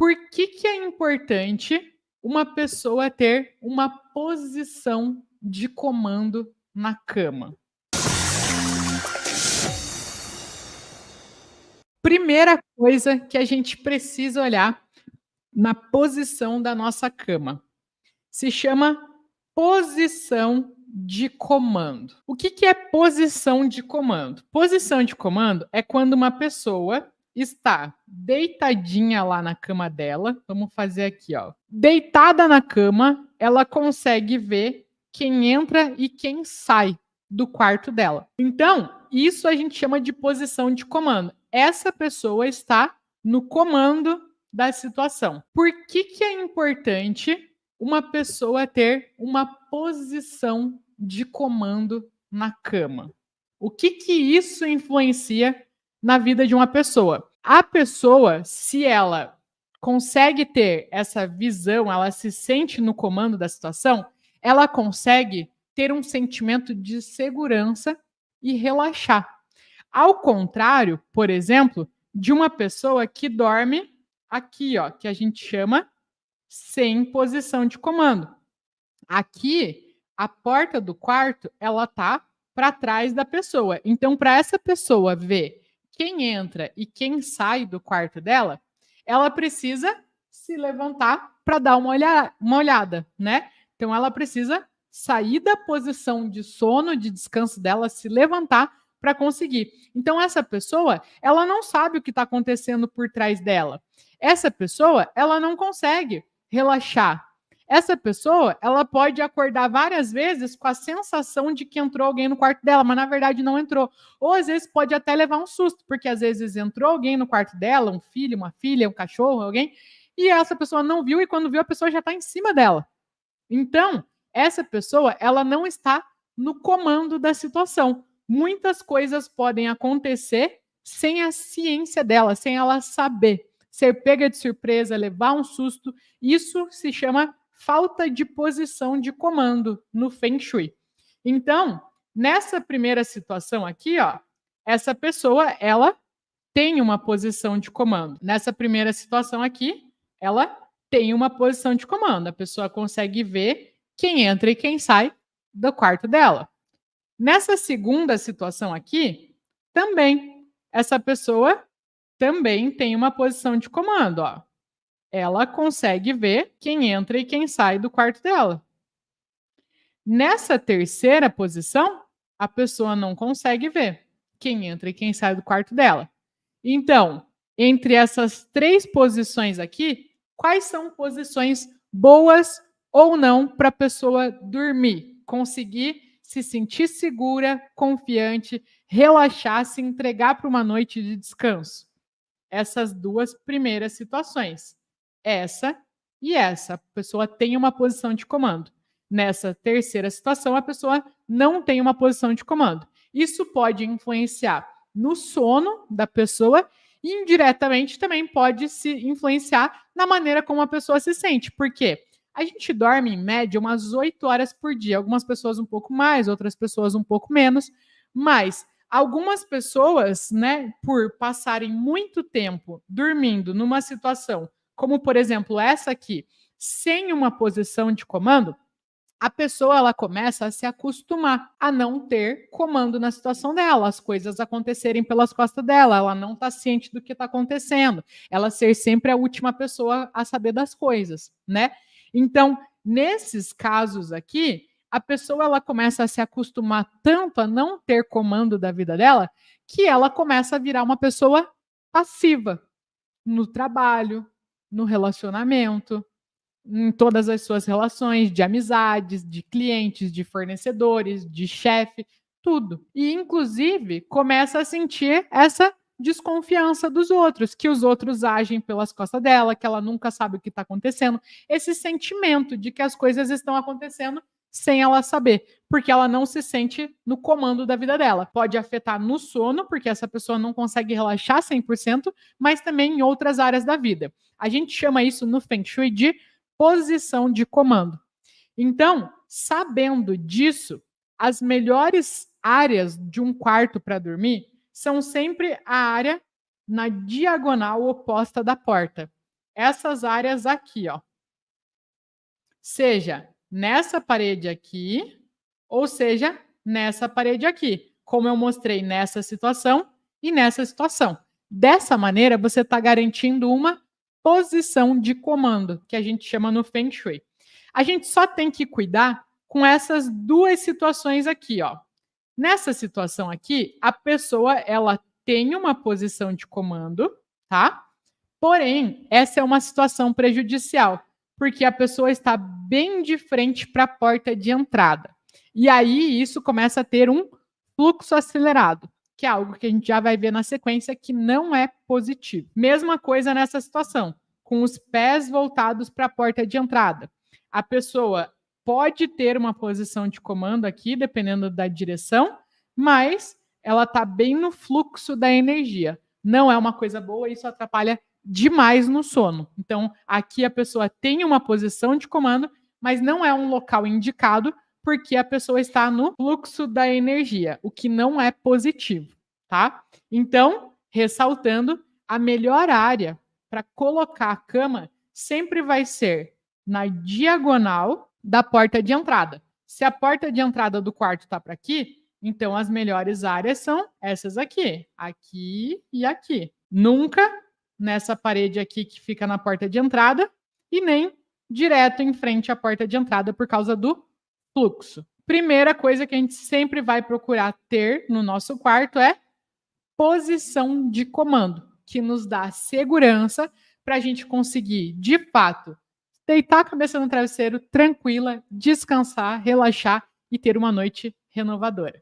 Por que é importante uma pessoa ter uma posição de comando na cama? Primeira coisa que a gente precisa olhar na posição da nossa cama. Se chama posição de comando. O que é posição de comando? Posição de comando é quando uma pessoa está deitadinha lá na cama dela. Vamos fazer aqui, ó. Deitada na cama, ela consegue ver quem entra e quem sai do quarto dela. Então, isso a gente chama de posição de comando. Essa pessoa está no comando da situação. Por que é importante uma pessoa ter uma posição de comando na cama? O que isso influencia na vida de uma pessoa? A pessoa, se ela consegue ter essa visão, ela se sente no comando da situação, ela consegue ter um sentimento de segurança e relaxar. Ao contrário, por exemplo, de uma pessoa que dorme aqui, ó, que a gente chama sem posição de comando. Aqui, a porta do quarto, ela tá para trás da pessoa. Então, para essa pessoa ver quem entra e quem sai do quarto dela, ela precisa se levantar para dar uma olhada, né? Então, ela precisa sair da posição de sono, de descanso dela, se levantar para conseguir. Então, essa pessoa, ela não sabe o que está acontecendo por trás dela. Essa pessoa, ela não consegue relaxar. Essa pessoa, ela pode acordar várias vezes com a sensação de que entrou alguém no quarto dela, mas na verdade não entrou. Ou às vezes pode até levar um susto, porque às vezes entrou alguém no quarto dela, um filho, uma filha, um cachorro, alguém, e essa pessoa não viu, e quando viu, a pessoa já está em cima dela. Então, essa pessoa, ela não está no comando da situação. Muitas coisas podem acontecer sem a ciência dela, sem ela saber. Ser pega de surpresa, levar um susto, isso se chama falta de posição de comando no Feng Shui. Então, nessa primeira situação aqui, ó, essa pessoa, ela tem uma posição de comando. Nessa primeira situação aqui, ela tem uma posição de comando. A pessoa consegue ver quem entra e quem sai do quarto dela. Nessa segunda situação aqui, também, essa pessoa também tem uma posição de comando, ó. Ela consegue ver quem entra e quem sai do quarto dela. Nessa terceira posição, a pessoa não consegue ver quem entra e quem sai do quarto dela. Então, entre essas três posições aqui, quais são posições boas ou não para a pessoa dormir? Conseguir se sentir segura, confiante, relaxar, se entregar para uma noite de descanso. Essas duas primeiras situações. Essa e essa. A pessoa tem uma posição de comando. Nessa terceira situação, a pessoa não tem uma posição de comando. Isso pode influenciar no sono da pessoa e indiretamente também pode se influenciar na maneira como a pessoa se sente. Por quê? A gente dorme, em média, umas 8 horas por dia. Algumas pessoas um pouco mais, outras pessoas um pouco menos. Mas algumas pessoas, né, por passarem muito tempo dormindo numa situação, como por exemplo essa aqui, sem uma posição de comando, a pessoa ela começa a se acostumar a não ter comando na situação dela, as coisas acontecerem pelas costas dela, ela não está ciente do que está acontecendo, ela ser sempre a última pessoa a saber das coisas, né? Então, nesses casos aqui, a pessoa ela começa a se acostumar tanto a não ter comando da vida dela, que ela começa a virar uma pessoa passiva no trabalho, no relacionamento, em todas as suas relações de amizades, de clientes, de fornecedores, de chefe, tudo. E, inclusive, começa a sentir essa desconfiança dos outros, que os outros agem pelas costas dela, que ela nunca sabe o que está acontecendo. Esse sentimento de que as coisas estão acontecendo sem ela saber, porque ela não se sente no comando da vida dela. Pode afetar no sono, porque essa pessoa não consegue relaxar 100%, mas também em outras áreas da vida. A gente chama isso no Feng Shui de posição de comando. Então, sabendo disso, as melhores áreas de um quarto para dormir são sempre a área na diagonal oposta da porta. essas áreas aqui, ó. Seja nessa parede aqui, ou seja nessa parede aqui, como eu mostrei nessa situação e nessa situação. Dessa maneira, você está garantindo uma posição de comando, que a gente chama no Feng Shui. A gente só tem que cuidar com essas duas situações aqui, ó. Nessa situação aqui, a pessoa ela tem uma posição de comando, tá? Porém, essa é uma situação prejudicial, porque a pessoa está bem de frente para a porta de entrada. E aí isso começa a ter um fluxo acelerado, que é algo que a gente já vai ver na sequência que não é positivo. Mesma coisa nessa situação, com os pés voltados para a porta de entrada. A pessoa pode ter uma posição de comando aqui, dependendo da direção, mas ela está bem no fluxo da energia. Não é uma coisa boa, isso atrapalha demais no sono. Então, aqui a pessoa tem uma posição de comando, mas não é um local indicado porque a pessoa está no fluxo da energia, o que não é positivo, tá? Então, ressaltando, a melhor área para colocar a cama sempre vai ser na diagonal da porta de entrada. Se a porta de entrada do quarto está para aqui, então as melhores áreas são essas aqui, aqui e aqui. Nunca nessa parede aqui que fica na porta de entrada e nem direto em frente à porta de entrada por causa do fluxo. Primeira coisa que a gente sempre vai procurar ter no nosso quarto é posição de comando, que nos dá segurança para a gente conseguir, de fato, deitar a cabeça no travesseiro tranquila, descansar, relaxar e ter uma noite renovadora.